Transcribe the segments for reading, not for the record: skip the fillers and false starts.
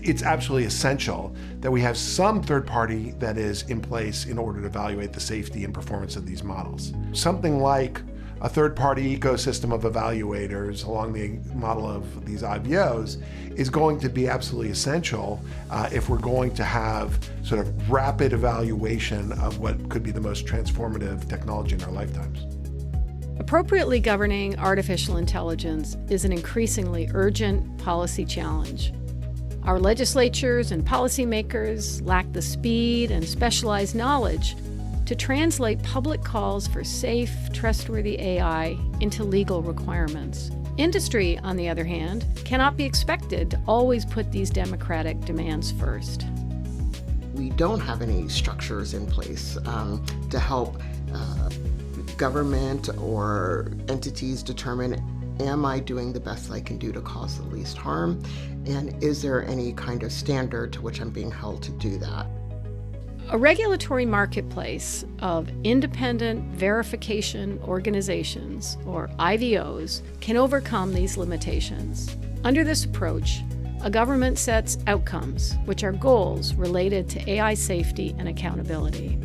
It's absolutely essential that we have some third party that is in place in order to evaluate the safety and performance of these models. Something like a third-party ecosystem of evaluators along the model of these IVOs is going to be absolutely essential if we're going to have sort of rapid evaluation of what could be the most transformative technology in our lifetimes. Appropriately governing artificial intelligence is an increasingly urgent policy challenge. Our legislatures and policymakers lack the speed and specialized knowledge to translate public calls for safe, trustworthy AI into legal requirements. Industry, on the other hand, cannot be expected to always put these democratic demands first. We don't have any structures in place to help government or entities determine, am I doing the best I can do to cause the least harm? And is there any kind of standard to which I'm being held to do that? A regulatory marketplace of independent verification organizations, or IVOs, can overcome these limitations. Under this approach, a government sets outcomes, which are goals related to AI safety and accountability.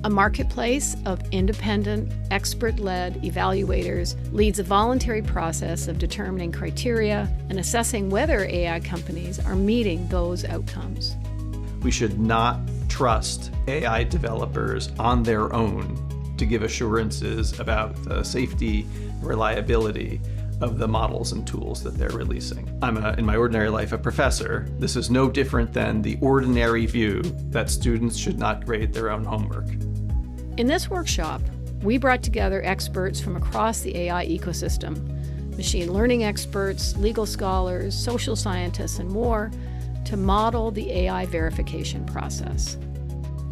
A marketplace of independent, expert-led evaluators leads a voluntary process of determining criteria and assessing whether AI companies are meeting those outcomes. We should not trust AI developers on their own to give assurances about the safety and reliability of the models and tools that they're releasing. I'm in my ordinary life, a professor. This is no different than the ordinary view that students should not grade their own homework. In this workshop, we brought together experts from across the AI ecosystem, machine learning experts, legal scholars, social scientists, and more, to model the AI verification process.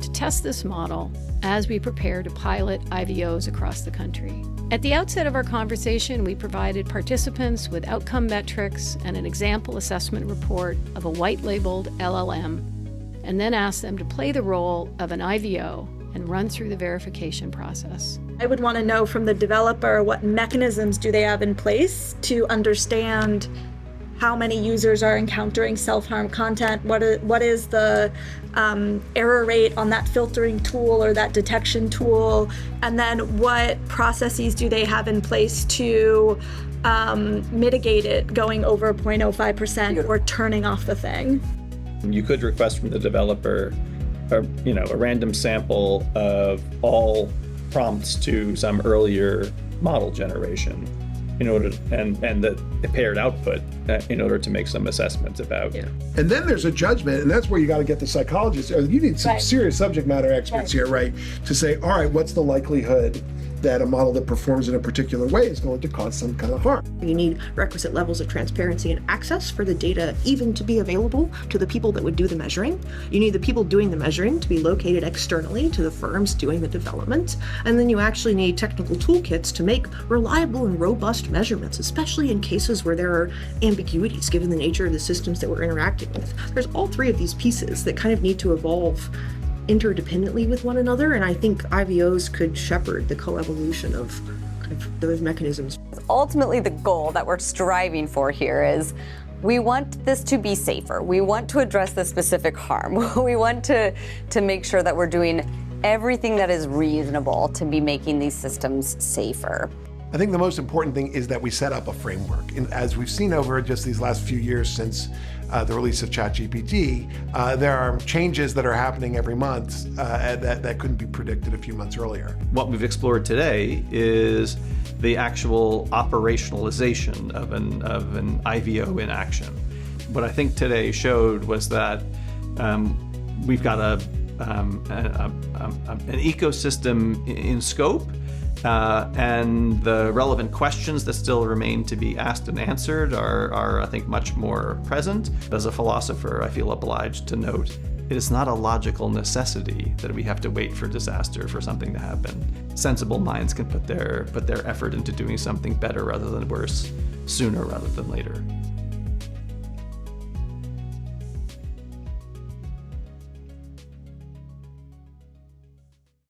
To test this model as we prepare to pilot IVOs across the country. At the outset of our conversation, we provided participants with outcome metrics and an example assessment report of a white-labeled LLM, and then asked them to play the role of an IVO and run through the verification process. I would want to know from the developer what mechanisms do they have in place to understand how many users are encountering self-harm content, what is the error rate on that filtering tool or that detection tool, and then what processes do they have in place to mitigate it going over 0.05% or turning off the thing. You could request from the developer a random sample of all prompts to some earlier model generation in order and the paired output in order to make some assessments about. Yeah. And then there's a judgment, and that's where you got to get the psychologists. You need some serious subject matter experts here, right? To say, all right, what's the likelihood that a model that performs in a particular way is going to cause some kind of harm? You need requisite levels of transparency and access for the data even to be available to the people that would do the measuring. You need the people doing the measuring to be located externally to the firms doing the development. And then you actually need technical toolkits to make reliable and robust measurements, especially in cases where there are ambiguities given the nature of the systems that we're interacting with. There's all three of these pieces that kind of need to evolve interdependently with one another, and I think IVOs could shepherd the coevolution of kind of those mechanisms. Ultimately, the goal that we're striving for here is we want this to be safer. We want to address the specific harm. We want to make sure that we're doing everything that is reasonable to be making these systems safer. I think the most important thing is that we set up a framework. And as we've seen over just these last few years since the release of ChatGPT, there are changes that are happening every month that couldn't be predicted a few months earlier. What we've explored today is the actual operationalization of an IVO in action. What I think today showed was that we've got an ecosystem in scope, and the relevant questions that still remain to be asked and answered are, I think, much more present. As a philosopher, I feel obliged to note it is not a logical necessity that we have to wait for disaster for something to happen. Sensible minds can put their effort into doing something better rather than worse, sooner rather than later.